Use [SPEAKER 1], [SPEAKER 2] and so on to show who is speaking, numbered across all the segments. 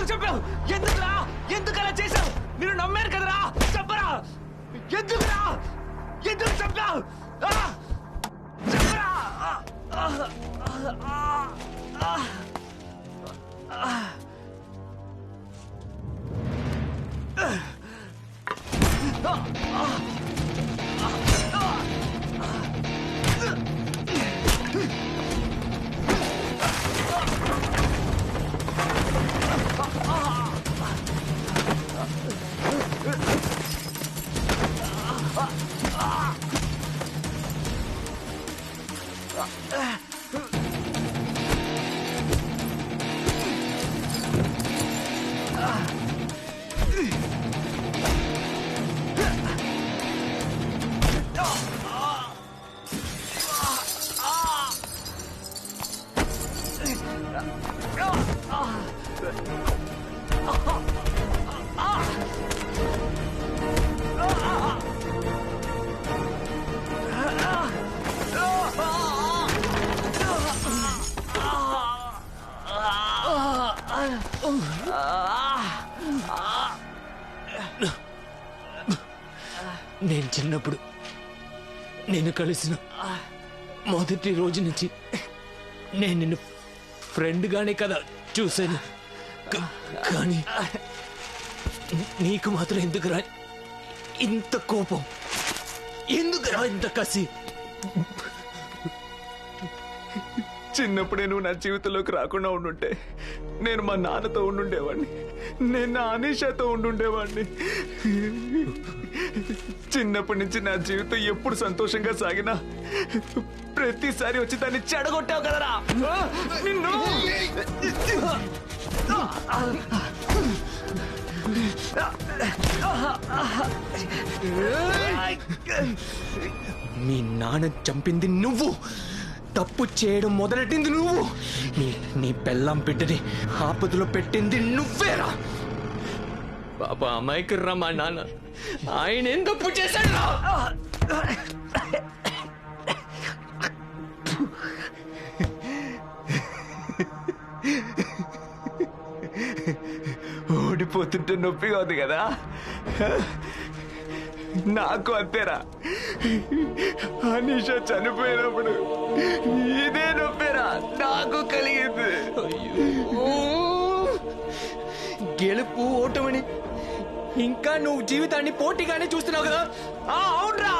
[SPEAKER 1] ఎందుకు చెప్పావు? ఎందుకురా? ఎందుకు అలా చేశావు? నేను నమ్మాను కదరా, చెప్పరా? ఎందుకురా? ఎందుకు చెప్పావు? చెప్పరా? నేను చిన్నప్పుడు నేను కలిసిన మొదటి రోజు నుంచి నేను నిన్ను ఫ్రెండ్గానే కదా చూశాను. కానీ నీకు మాత్రం ఎందుకురా ఇంత కోపం? ఎందుకురా ఇంత కసి?
[SPEAKER 2] చిన్నప్పుడే నువ్వు నా జీవితంలోకి రాకుండా ఉండుంటే నేను మా నాన్నతో ఉండుండేవాడిని, నేను నా అనీషాతో ఉండుండేవాడిని. చిన్నప్పటి నుంచి నా జీవితం ఎప్పుడు సంతోషంగా సాగినా ప్రతిసారి వచ్చి దాన్ని చెడగొట్టావు కదరా నిన్ను.
[SPEAKER 1] మీ నాన్న చంపింది నువ్వు, తప్పు చేయడం మొదలెట్టింది నువ్వు, నీ పెళ్ళాం బిడ్డని ఆపదలో పెట్టింది నువ్వేరా. బాబా అమాయకుర్రా మా నాన్న, ఆయన ఏం తప్పు చేశాడు?
[SPEAKER 2] ఓడిపోతుంటే నొప్పిగా ఉంది కదా, నాకు అంతేరా. అనీష చనిపోయినప్పుడు ఇదే నొప్పిరా నాకు కలిగింది.
[SPEAKER 1] గెలుపు ఓటమని ఇంకా నువ్వు జీవితాన్ని పోటీగానే చూస్తున్నావు కదా. అవునరా,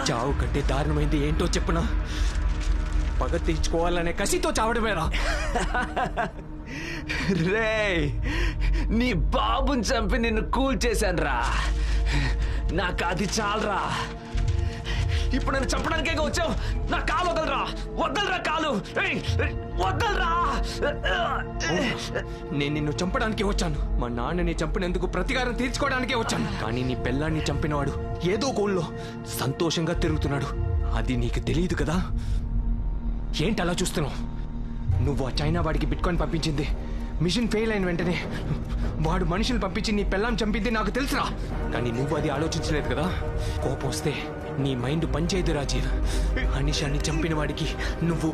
[SPEAKER 1] చావు కంటే దారుణమైంది ఏంటో చెప్పునా? పగ తీర్చుకోవాలనే కసితో చావడమేరా.
[SPEAKER 2] రే, నీ బాబుని చంపి నిన్ను కూల్ చేశాను రా, నాకు అది చాలరా. ఇప్పుడు నన్ను చంపడానికే వచ్చావు. నా కాలు వదలరా, వదలరా కాలు, వదలరా.
[SPEAKER 1] నేను నిన్ను చంపడానికి వచ్చాను, మా నాన్నని చంపినందుకు ప్రతీకారం తీర్చుకోవడానికే వచ్చాను. కానీ నీ పెళ్ళాన్ని చంపినవాడు ఏదో గోల్లో సంతోషంగా తిరుగుతున్నాడు, అది నీకు తెలియదు కదా. ఏంటి అలా చూస్తున్నావు? నువ్వు ఆ చైనా వాడికి బిట్కాయిన్ పంపించింది, మిషన్ ఫెయిల్ అయిన వెంటనే వాడు మనుషులు పంపించి నీ పెళ్ళాన్ని చంపింది నాకు తెలుసురా. కానీ నువ్వు అది ఆలోచించలేదు కదా. కోపం వస్తే నీ మైండ్ పనిచేయదు రాజీవ్. అనిషాన్ని చంపిన వాడికి నువ్వు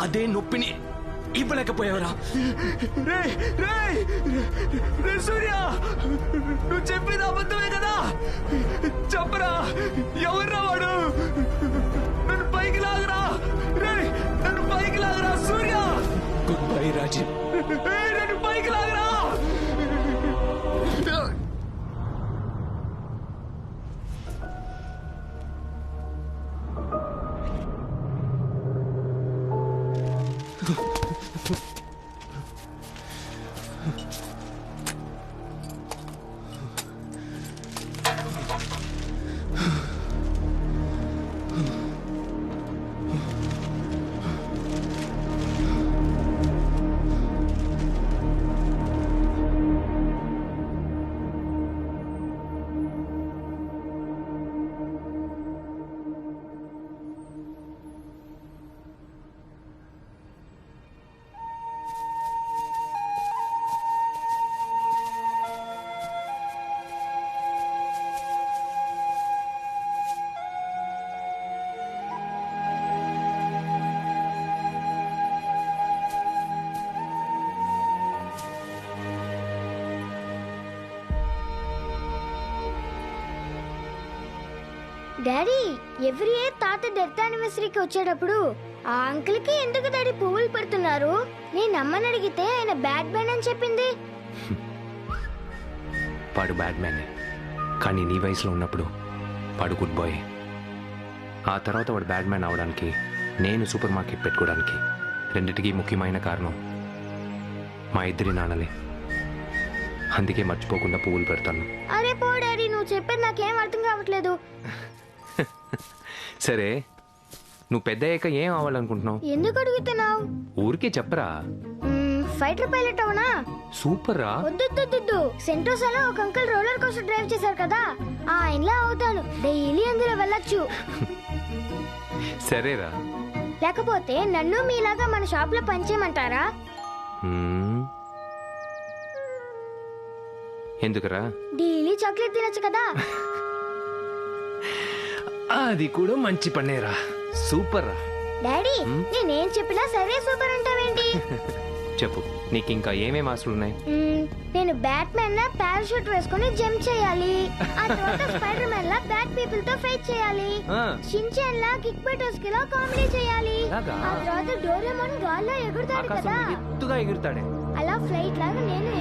[SPEAKER 1] అదే నొప్పిని ఇవ్వలేకపోయావురా.
[SPEAKER 2] సూర్య, నువ్వు చెప్పింది అబద్ధమే కదా, చెప్పరా ఎవర్రా వాడు? నన్ను పైకి లాగరా, నన్ను పైకి లాగరా సూర్య.
[SPEAKER 1] గుడ్ బై రాజీవ్,
[SPEAKER 2] నన్ను పైకి లాగరా.
[SPEAKER 3] డాడీ ఎవ్రీ ఇయర్ తాత డెత్ యానివర్సరీకి వచ్చేటప్పుడు ఆ అంకుల్ కి ఎందుకు డాడీ పువ్వులు పెడుతున్నారు? నేను అమ్మని అడిగితే ఆయన బ్యాడ్ మ్యాన్ అని చెప్పింది.
[SPEAKER 1] వాడు బ్యాడ్ మ్యానే, కానీ నీ వయసులో ఉన్నప్పుడు వాడు గుడ్ బాయ్. ఆ తర్వాత వాడు బ్యాడ్ మ్యాన్ అవడానికి, నేను సూపర్ మార్కెట్ పెట్టుకోవడానికి రెండిటికీ ముఖ్యమైన కారణం మా ఇద్దరి నాన్నలే. అందుకే మర్చిపోకుండా పువ్వులు పెడతాను.
[SPEAKER 3] అరే పో డాడీ, నువ్వు చెప్పేది నాకేం అర్థం కావట్లేదు.
[SPEAKER 1] సరే, నువ్వు పెద్ద అయ్యాక ఏం అవ్వాలనుకుంటున్నావు?
[SPEAKER 3] ఎందుకు అడుగుతున్నావు?
[SPEAKER 1] ఊరికే చెప్పరా.
[SPEAKER 3] ఫైటర్ పైలట్ అవునా?
[SPEAKER 1] సూపర్ రా.
[SPEAKER 3] వద్దు, సెంటోసాలో ఒక అంకుల్ రోలర్ కోస్టర్ డ్రైవ్ చేశారు కదా, ఆయనలా అవుతాను. డైలీ అందులో వెళ్ళొచ్చు.
[SPEAKER 1] సరేరా.
[SPEAKER 3] లేకపోతే నన్ను మీలాగా మన షాప్ లో పనిచేయమంటారా?
[SPEAKER 1] ఎందుకురా?
[SPEAKER 3] డైలీ చాక్లెట్ తినొచ్చు కదా.
[SPEAKER 1] అది కూడా మంచి పనేరా. సూపర్ రా.
[SPEAKER 3] డాడీ నేనేం చెప్పినా సరే సూపర్ అంటావేంటి?
[SPEAKER 1] చెప్పు, నీకు ఇంకా ఏమేం ఆశలు ఉన్నాయి?
[SPEAKER 3] నేను బ్యాట్ మ్యాన్ లా పారాషూట్ వేసుకుని జంప్ చేయాలి. ఆ తర్వాత స్పైడర్ మ్యాన్ లా బ్యాడ్ పీపుల్ తో ఫైట్ చేయాలి. షిన్చాన్ లా కిక్ బటర్స్ లా కామెడీ చేయాలి. ఆ తర్వాత డోరేమోన్ గాల్లో ఎగురుతాడు కదా,
[SPEAKER 1] ఎత్తుగా ఎగురుతాడే.
[SPEAKER 3] అలా ఫ్లైట్ లాగా నేను